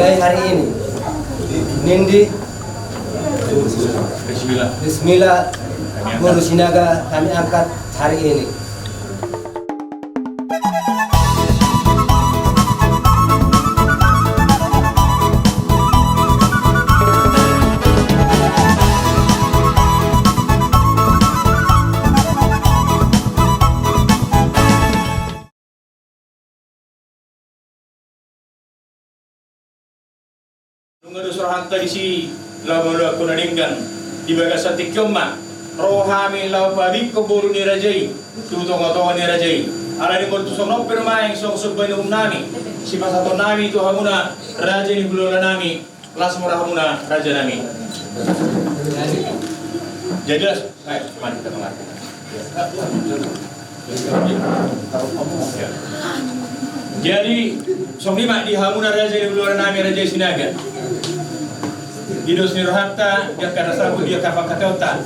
mulai hari ini Nindi Bismillah Guru Sinaga kami angkat hari ini. Nunggu surahan tadi si lawa kunadinggan di bagasan tikemma rohami lawa pabik ko buru ni rajai tutonga ni rajai ala di bortu sono permain song subay nami si pasato nami itu hamuna raja ni bulola nami las murah hamuna raja nami jadi mari kita mengerti. Jadi song lima di hamuna raja ni bulola nami raja Sinaga Didos ni rohata dia kada sabu dia kafa katota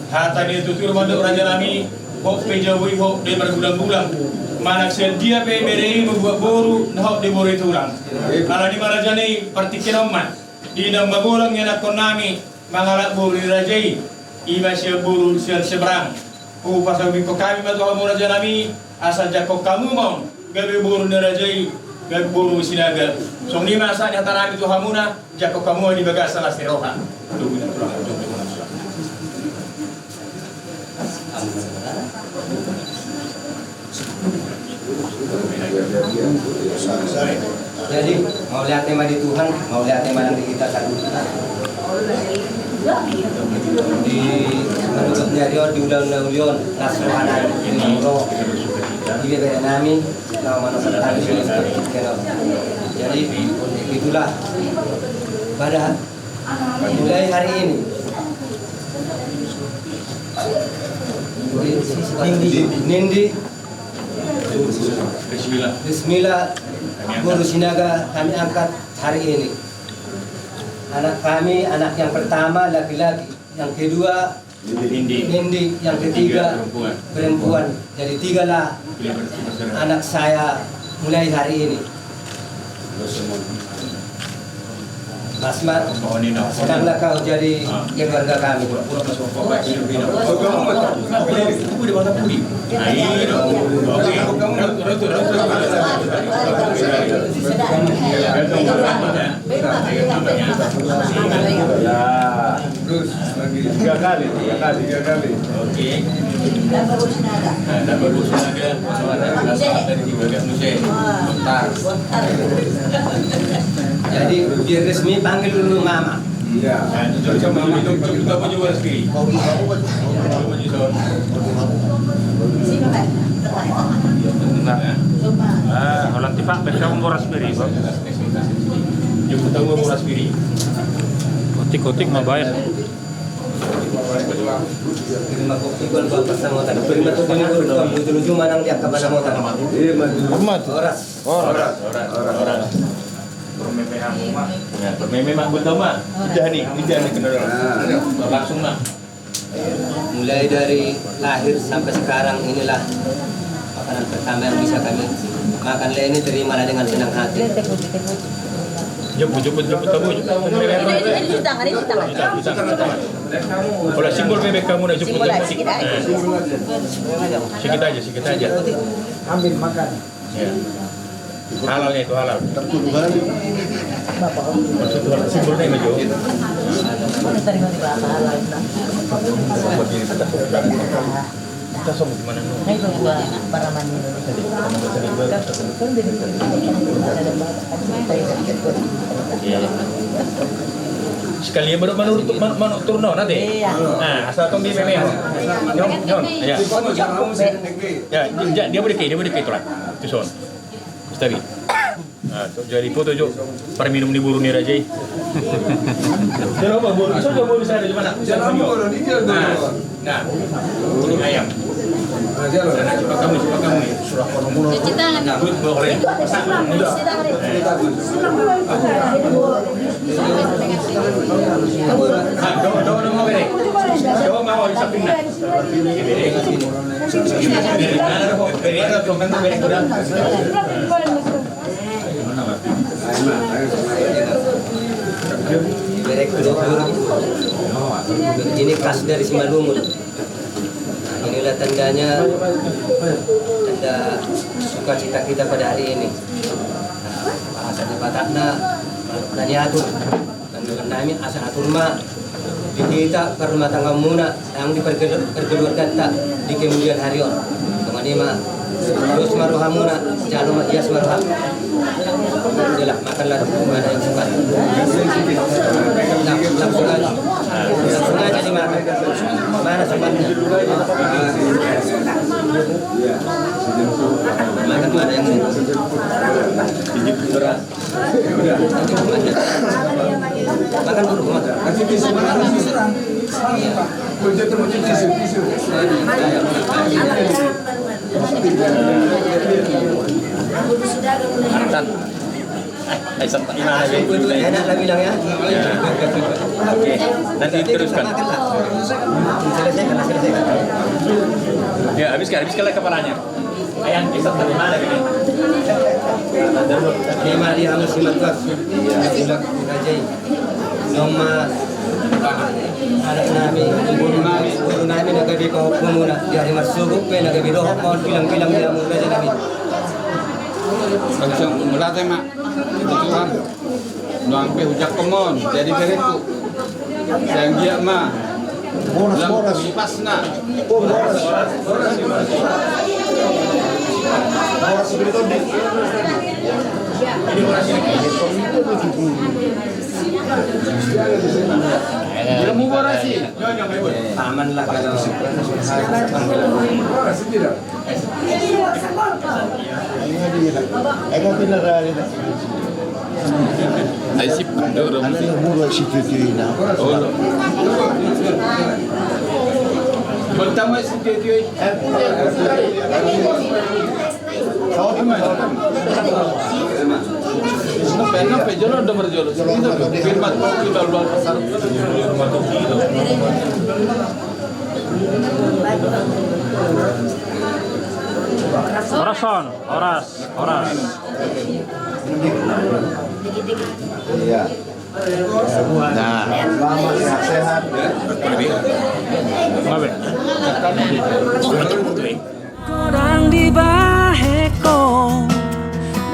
hata dia tutur mandok raja nami hok pejawi hok de berbulan-bulan manak sel dia pe merei membuat boru nah de boru itu orang ala di raja ni partikin omat di nang bagolang yang nakon nami mangalak boru ni rajai ima sia boru sia seberang pasal biko kami matu hamu raja nami asal jakok kamu mau gabe boru ni rajai gabe boru Sinaga song lima saat nyata nami tu hamuna jakok kamu di bagas salah seroha Jadi mau lihat tema di Tuhan, mau lihat tema di kita satu. Di menurutnya Rio di ulang-ulang nasrohanan ini roh di beda nami nama tadi jadi itulah pada mulai hari ini Nindi Bismillah Guru Sinaga kami angkat hari ini. Anak kami, anak yang pertama laki-laki, yang kedua Nindi, yang ketiga perempuan. Jadi 3 lah anak saya mulai hari ini. Masma, sedanglah kau jadi keluarga kami. Tiga kali. Oke. Jadi biar resmi panggil dulu mama. Iya. Kita punya waras diri. Holang tipak besok boras beri. Jumpa tahu waras diri. Kotik mabayar. Terima kopi kon bapak sama tadi. Terima tuh ini guru tuju manang dia ke mana mau tanam. Oras. Bermeme mak betul mak. Lidah nih kenal langsung mak. Mulai dari lahir sampai sekarang inilah makanan pertama yang bisa kami makan. Ini terimalah dengan senang hati. Jemput tamu. Ini tangan. Kalau simbol bebek kamu nak jemput Sikit aja. Ambil makan. Ya. Halalnya itu halal. Maksud simbolnya maju. Kita sama gimana nu? Itu gua paraman ini. Sekalian menurut turno nanti. Nah, asal tong di meme. Nyon. Ya. Ya, dia boleh itu lah. Itu son. Ustari. Nah, jadi foto jo para minum di buru ni rajai. Jangan apa buru. So jo bisa ada di mana? Jangan buru ni dia dulu. Nah. Buru ayam. Nah, coba kamu surah kono. Cuci tangan. Boleh. Direk ini khas dari Simalungun. Nah, inilah tandanya, tanda sukacita kita pada hari ini. Bahasa di Batakna, Naniatur, dan kami asa atur ma dikita ke rumah tangga muna yang diperkeluarkan tak di kemudian hari on. Teman-teman, terus maruha muna, jangan lupa hias maruha. Jelas makanlah mana yang suka. Langsung aja dimakan. Mana sumbernya? Makan mana yang berat. Makan dulu makan. Kasih tisu mana kasih serang. Kunci termuncul tisu. Artan. Enak lah bilang ya. Oke, nanti teruskan. Selesaikan. Ya, habiskan lah kepalanya. Ayang, bisa dari mana ini? Ini mari harus simak simak rajai. Nama anak nami nagabi ko muna di hari masugok pe nagabi dohok mo bilang dia muna jadi nami. Langsung melatih mak. Itu Tuhan. Nuang pe hujak kemon. Jadi bereku. Yang dia mah. Boras pas na. Dia mau borasi. Aman lah kalau Ay sip, do mesti. Pertama si Tio. Isno pena pejolo do berjolo. Itu firman kita luar pasar. Orason, oras. Iya. Nah, selamat sehat. Ngabe? Korang di baheko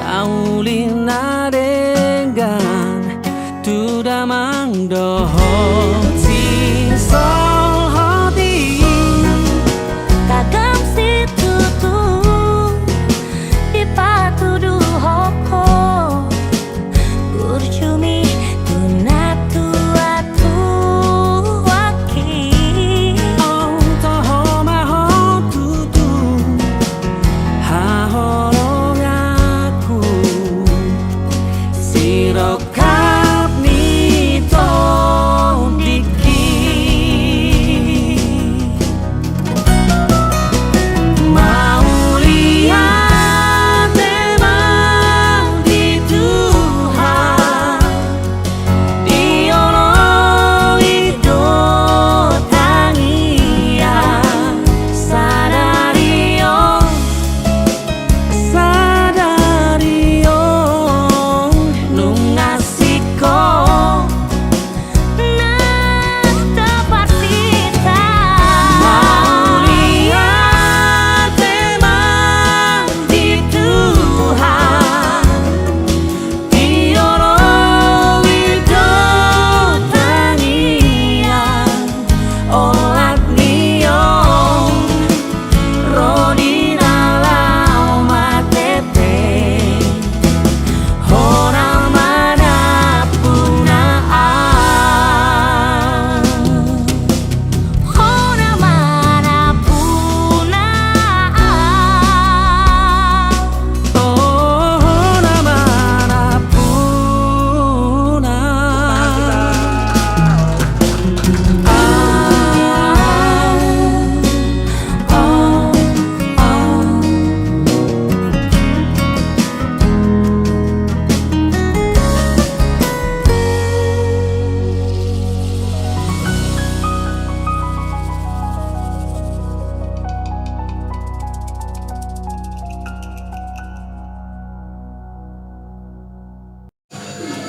naulin nadengan tu damang doho si sol hoti kagam si tutu di patu duhoko kurcumi tunatu atu waki oh toho maho tutu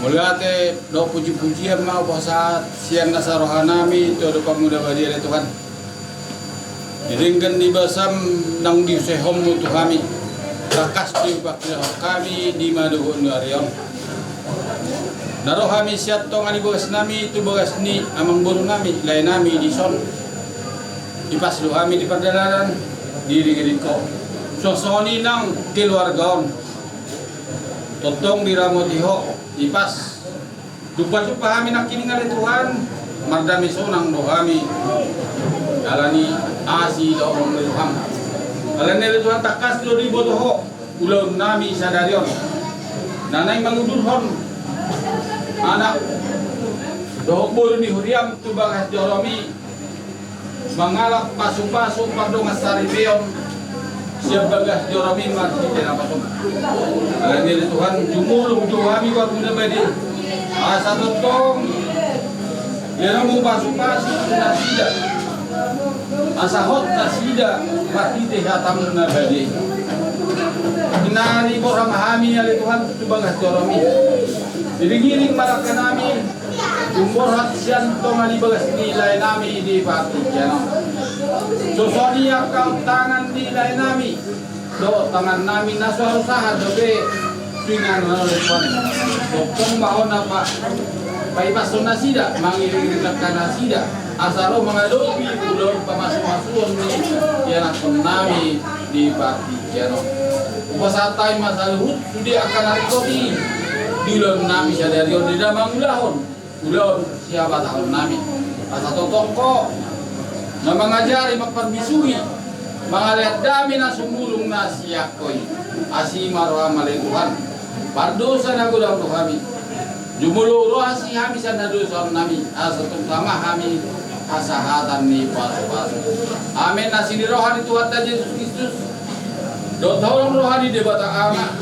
Mula te do puji-pujian mau puasa siang nasa rohanami itu do pemuda badia Tuhan. Diringgan di basam nang di sehom tu kami. Rakas di bakil kami di maduhun ariam. Naro kami siat tong ani bagas nami itu bagas ni amang buru nami lain nami di son. Ipas lu kami di perjalanan diri ko. Sosoni nang keluargaon. Totong di ramotiho ipas dupa-dupa kami nak kini ngali Tuhan mardami sonang do kami alani asi do orang Tuhan alani Tuhan takas do di botoho ulau nami sadarion nanai mangudurhon anak do buru ni huriam tu bagas joromi mangalap pasung-pasung pardongas saribeon siap bagas joromi marti dena pasung alani Tuhan jumulung kami waktu nabadi asa totong yana mau pasung-pasung nasida asa hot nasida marti teh hatam nabadi inari orang mahami alai Tuhan tu bagas joromi diringiring malakan nami umur hatsian tong ali bagas nilai nami di pati jana sosoni akal tangan nilai nami do tangan nami naso usaha dobe dengan oleh Tuhan dokong mahon apa paipason nasida mangiring nasida asalo mengadopi ulur pamasuk-masuon ni yana nami di pati jana upasatai masaluhut sudi akan hari kopi dilon nami sadari di damang ulahon siapa tahun nami asa totongko na mangajari magparbisui mangaliat dami na sumulong na siyakoi asima roha malituhan pardosa na gudang to kami jumuluro asi kami sa nadosa nami asa terutama kami kasahatan ni pasu-pasu amin na sinirohan Tuhan ta Yesus Kristus do tolong rohani de bata anak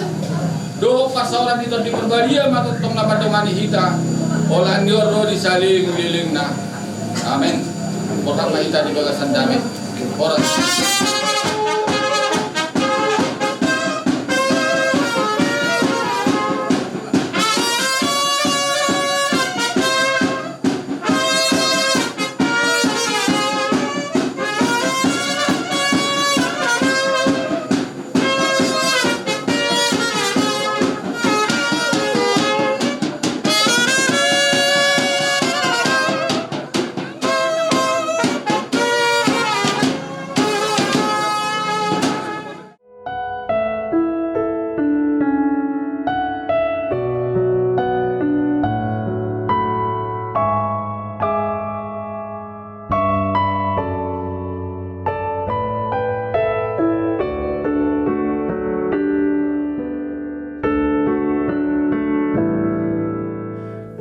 do pasaran dito di perbadia matutong na padungani hita olah nioro di saling liling na amin orang mahita di bagasan damai orang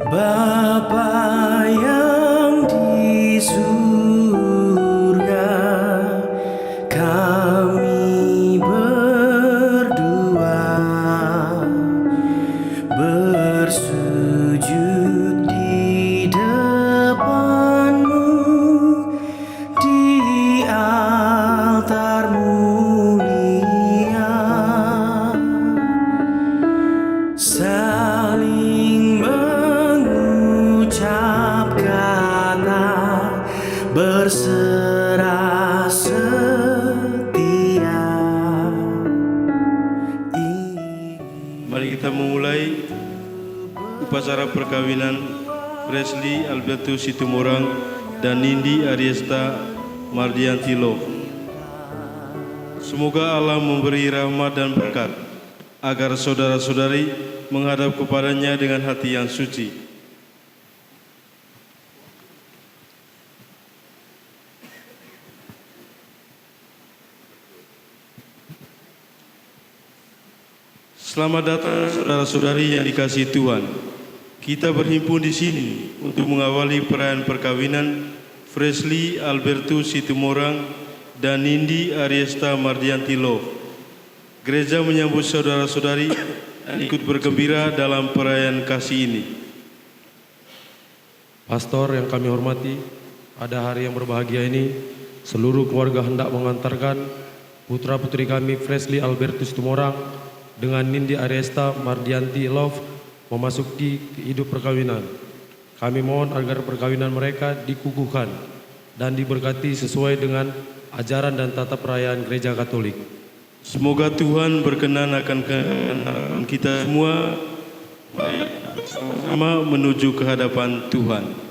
Bapa yang di surga, kami berdua bersujud di depan-Mu di altar mulia, saling mengucap kata berserah setia. Mari kita memulai upacara perkawinan Presley Albertus Situmorang dan Nindi Ariesta Mardianti Love. Semoga Allah memberi rahmat dan berkat agar saudara-saudari menghadap kepadanya dengan hati yang suci. Selamat datang saudara-saudari yang dikasihi Tuhan. Kita berhimpun di sini untuk mengawali perayaan perkawinan Presley Albertus Situmorang dan Nindi Ariesta Mardianti Love. Gereja menyambut saudara-saudari dan ikut bergembira dalam perayaan kasih ini. Pastor yang kami hormati, pada hari yang berbahagia ini, seluruh keluarga hendak mengantarkan putra-putri kami Presley Albertus Situmorang dengan Nindi Ariesta Mardianti Love memasuki hidup perkawinan. Kami mohon agar perkawinan mereka dikukuhkan dan diberkati sesuai dengan ajaran dan tata perayaan Gereja Katolik. Semoga Tuhan berkenan akan kita semua sama menuju ke hadapan Tuhan.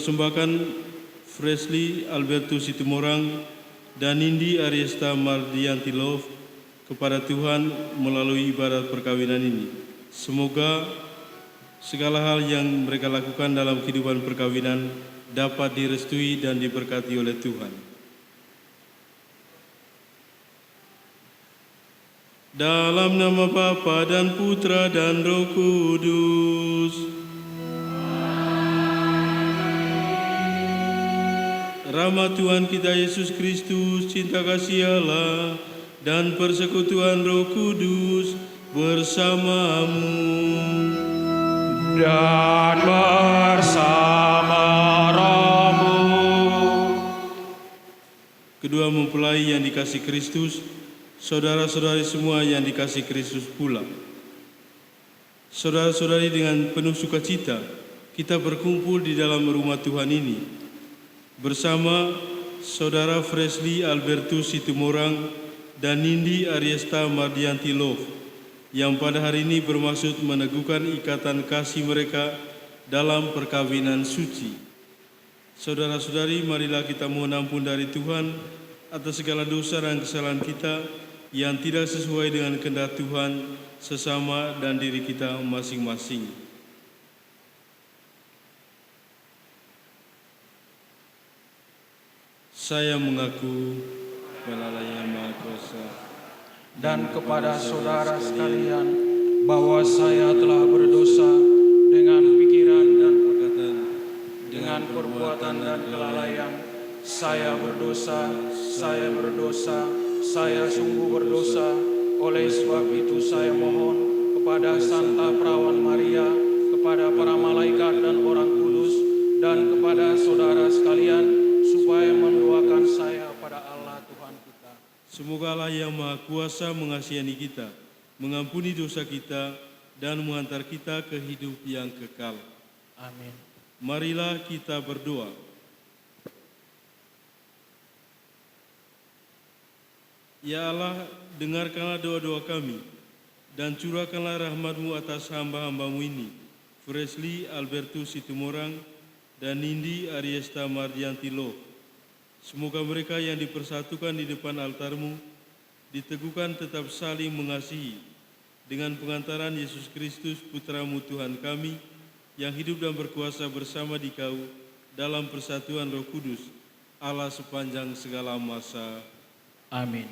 Persembahkan Fresly Albertus Situmorang dan Nindi Ariesta Mardianti Love kepada Tuhan melalui ibadat perkawinan ini. Semoga segala hal yang mereka lakukan dalam kehidupan perkawinan dapat direstui dan diberkati oleh Tuhan. Dalam nama Bapa dan Putra dan Roh Kudus. Rahmat Tuhan kita Yesus Kristus, cinta kasih Allah, dan persekutuan Roh Kudus bersamamu dan bersama rohmu. Kedua mempelai yang dikasih Kristus, saudara-saudari semua yang dikasih Kristus pula. Saudara-saudari, dengan penuh sukacita kita berkumpul di dalam rumah Tuhan ini bersama Saudara Fresly Albertus Situmorang dan Nindi Ariesta Mardianti Love yang pada hari ini bermaksud meneguhkan ikatan kasih mereka dalam perkawinan suci. Saudara-saudari, marilah kita mohon ampun dari Tuhan atas segala dosa dan kesalahan kita yang tidak sesuai dengan kehendak Tuhan, sesama dan diri kita masing-masing. Saya mengaku kepada Yang Maha Kuasa dan kepada saudara sekalian bahwa saya telah berdosa dengan pikiran dan perkataan, dengan perbuatan dan kelalaian. Saya berdosa, saya sungguh berdosa. Oleh sebab itu saya mohon kepada Santa Perawan Maria, kepada para malaikat dan orang kudus, dan kepada saudara sekalian supaya mendoakan saya kuasa mengasihani kita, mengampuni dosa kita, dan menghantar kita ke hidup yang kekal. Amin. Marilah kita berdoa. Ya Allah, dengarkanlah doa-doa kami, dan curahkanlah rahmat-Mu atas hamba-hamba-Mu ini, Fresly Albertus Situmorang dan Nindi Ariesta Mardianti Loh. Semoga mereka yang dipersatukan di depan altar-Mu diteguhkan tetap saling mengasihi dengan pengantaran Yesus Kristus Putra-Mu Tuhan kami, yang hidup dan berkuasa bersama Dikau dalam persatuan Roh Kudus, Allah sepanjang segala masa. Amin.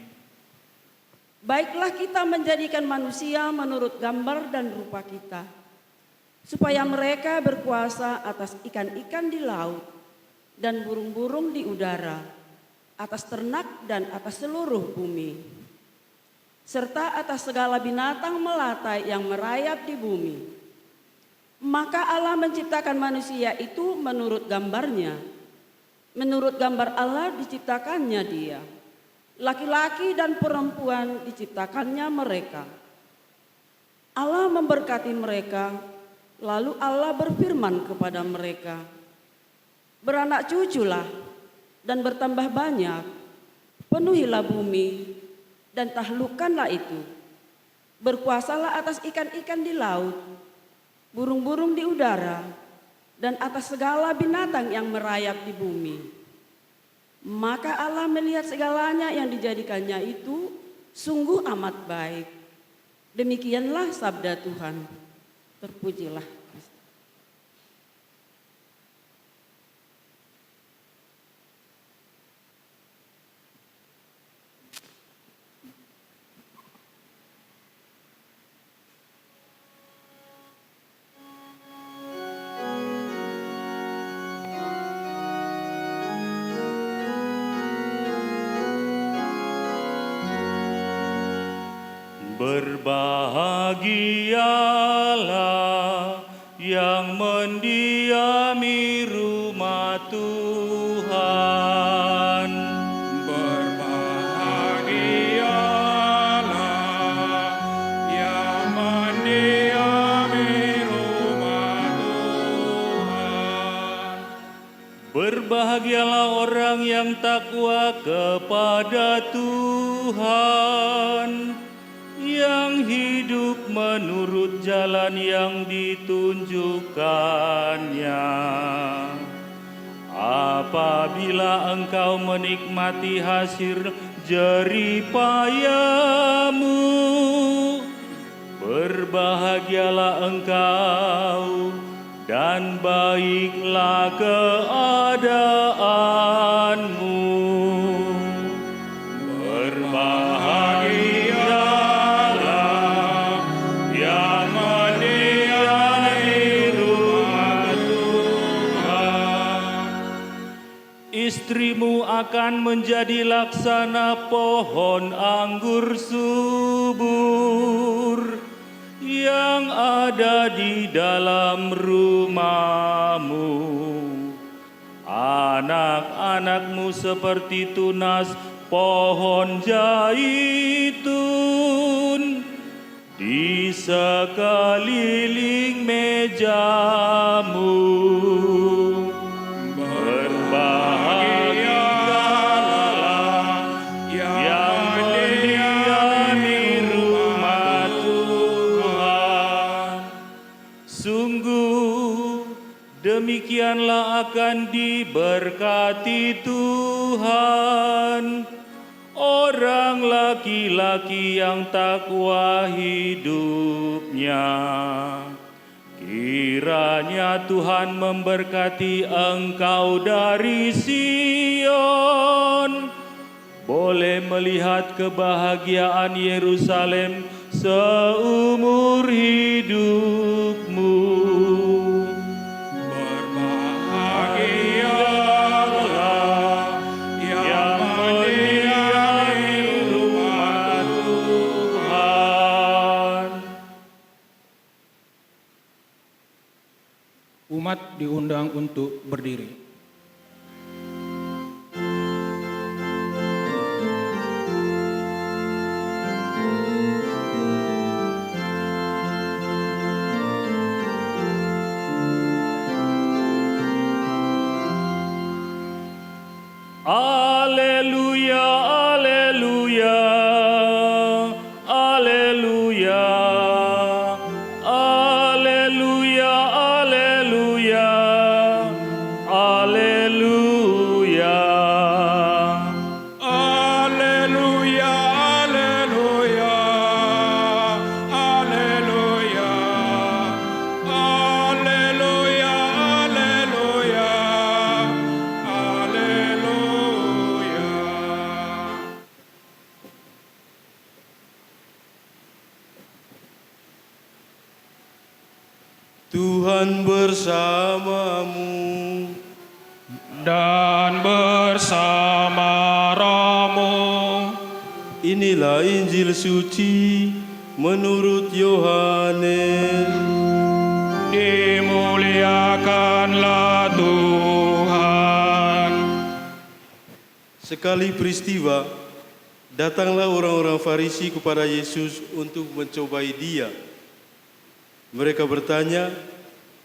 Baiklah kita menjadikan manusia menurut gambar dan rupa kita, supaya mereka berkuasa atas ikan-ikan di laut dan burung-burung di udara, atas ternak dan atas seluruh bumi, serta atas segala binatang melata yang merayap di bumi. Maka Allah menciptakan manusia itu menurut gambarnya. Menurut gambar Allah diciptakannya dia. Laki-laki dan perempuan diciptakannya mereka. Allah memberkati mereka, lalu Allah berfirman kepada mereka, beranak cuculah dan bertambah banyak, penuhilah bumi dan taklukkanlah itu. Berkuasalah atas ikan-ikan di laut, burung-burung di udara, dan atas segala binatang yang merayap di bumi. Maka Allah melihat segalanya yang dijadikannya itu sungguh amat baik. Demikianlah sabda Tuhan. Terpujilah Kristus. Berbahagialah yang mendiami rumah Tuhan. Berbahagialah yang mendiami rumah Tuhan. Berbahagialah orang yang takwa kepada Tuhan, yang hidup menurut jalan yang ditunjukkannya. Apabila engkau menikmati hasil jerih payahmu, berbahagialah engkau dan baiklah keadaanmu. Istrimu akan menjadi laksana pohon anggur subur yang ada di dalam rumahmu. Anak-anakmu seperti tunas pohon zaitun di sekeliling mejamu. Demikianlah akan diberkati Tuhan orang laki-laki yang takwa hidupnya. Kiranya Tuhan memberkati engkau dari Sion, boleh melihat kebahagiaan Yerusalem seumur hidupmu. Umat diundang untuk berdiri. Alleluia, alleluia, alleluia, alleluia, alleluia, alleluia. Alleluia, alleluia, alleluia, alleluia, alleluia, alleluia. Tuhan bersamamu. Dan bersama rohmu. Inilah Injil suci menurut Yohanes. Dimuliakanlah Tuhan. Sekali peristiwa, datanglah orang-orang Farisi kepada Yesus untuk mencobai Dia. Mereka bertanya,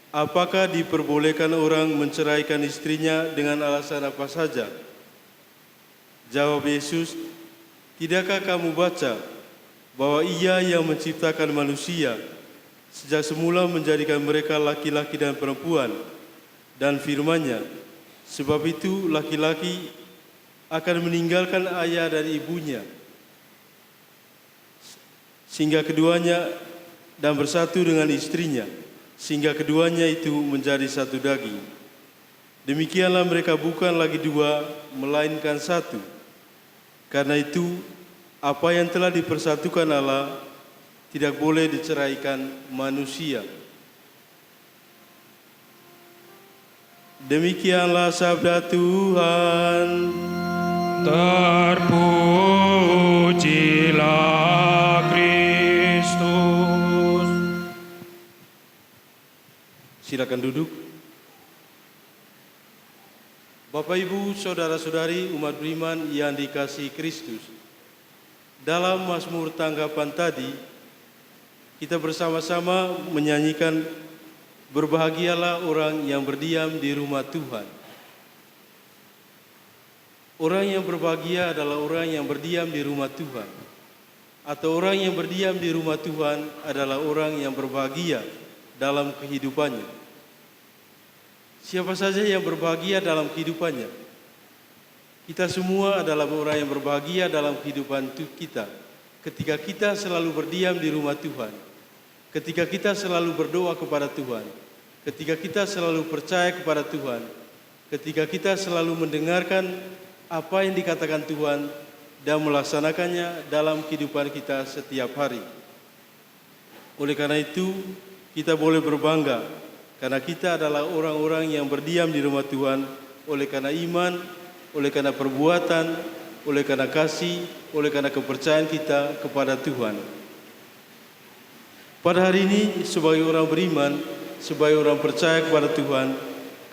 apakah diperbolehkan orang menceraikan istrinya dengan alasan apa saja? Jawab Yesus, tidakkah kamu baca bahwa Ia yang menciptakan manusia sejak semula menjadikan mereka laki-laki dan perempuan, dan firman-Nya, sebab itu laki-laki akan meninggalkan ayah dan ibunya sehingga keduanya dan bersatu dengan istrinya, sehingga keduanya itu menjadi satu daging. Demikianlah mereka bukan lagi dua, melainkan satu. Karena itu, apa yang telah dipersatukan Allah tidak boleh diceraikan manusia. Demikianlah sabda Tuhan. Terpujilah Kristus. Silakan duduk. Bapak, Ibu, saudara-saudari umat beriman yang dikasihi Kristus. Dalam Mazmur tanggapan tadi, kita bersama-sama menyanyikan berbahagialah orang yang berdiam di rumah Tuhan. Orang yang berbahagia adalah orang yang berdiam di rumah Tuhan. Atau orang yang berdiam di rumah Tuhan adalah orang yang berbahagia dalam kehidupannya. Siapa saja yang berbahagia dalam kehidupannya? Kita semua adalah orang yang berbahagia dalam kehidupan kita. Ketika kita selalu berdiam di rumah Tuhan. Ketika kita selalu berdoa kepada Tuhan. Ketika kita selalu percaya kepada Tuhan. Ketika kita selalu mendengarkan apa yang dikatakan Tuhan dan melaksanakannya dalam kehidupan kita setiap hari. Oleh karena itu, kita boleh berbangga karena kita adalah orang-orang yang berdiam di rumah Tuhan oleh karena iman, oleh karena perbuatan, oleh karena kasih, oleh karena kepercayaan kita kepada Tuhan. Pada hari ini, sebagai orang beriman, sebagai orang percaya kepada Tuhan,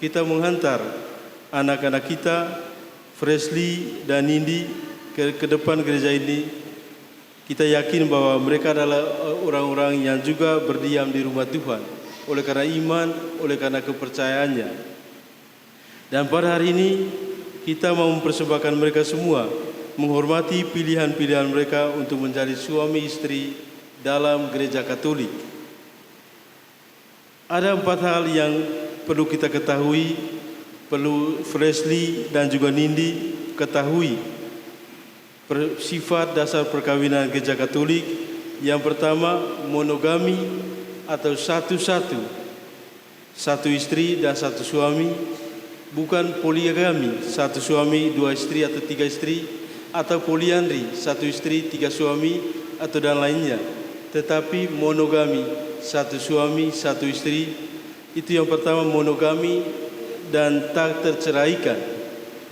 kita menghantar anak-anak kita, Fresley dan Nindi, ke depan gereja ini. Kita yakin bahwa mereka adalah orang-orang yang juga berdiam di rumah Tuhan oleh karena iman, oleh karena kepercayaannya. Dan pada hari ini kita mau mempersembahkan mereka semua, menghormati pilihan-pilihan mereka untuk menjadi suami istri dalam gereja Katolik. Ada 4 hal yang perlu kita ketahui, perlu Fresley dan juga Nindi ketahui. Sifat dasar perkawinan gereja Katolik. Yang pertama, monogami atau satu-satu. Satu istri dan satu suami. Bukan poligami, satu suami, 2 istri atau 3 istri. Atau poliandri, 1 istri, 3 suami atau dan lainnya. Tetapi monogami, 1 suami, 1 istri. Itu yang pertama, monogami dan tak terceraikan.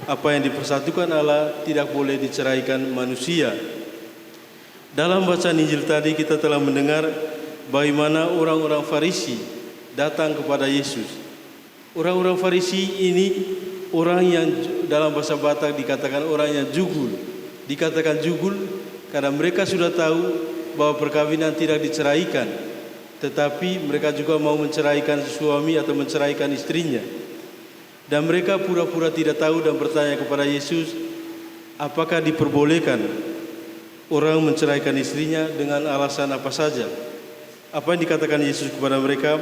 Apa yang dipersatukan Allah tidak boleh diceraikan manusia. Dalam bacaan Injil tadi kita telah mendengar bagaimana orang-orang Farisi datang kepada Yesus. Orang-orang Farisi ini orang yang dalam bahasa Batak dikatakan orang yang jugul. Dikatakan jugul karena mereka sudah tahu bahwa perkawinan tidak diceraikan. Tetapi mereka juga mau menceraikan suami atau menceraikan istrinya. Dan mereka pura-pura tidak tahu dan bertanya kepada Yesus, apakah diperbolehkan orang menceraikan istrinya dengan alasan apa saja? Apa yang dikatakan Yesus kepada mereka?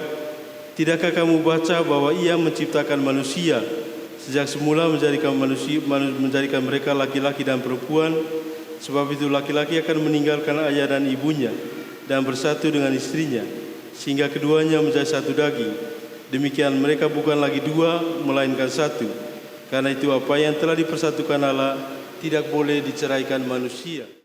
Tidakkah kamu baca bahwa Ia menciptakan manusia sejak semula menjadikan mereka laki-laki dan perempuan? Sebab itu laki-laki akan meninggalkan ayah dan ibunya dan bersatu dengan istrinya, sehingga keduanya menjadi satu daging. Demikian mereka bukan lagi dua, melainkan satu. Karena itu apa yang telah dipersatukan Allah tidak boleh diceraikan manusia.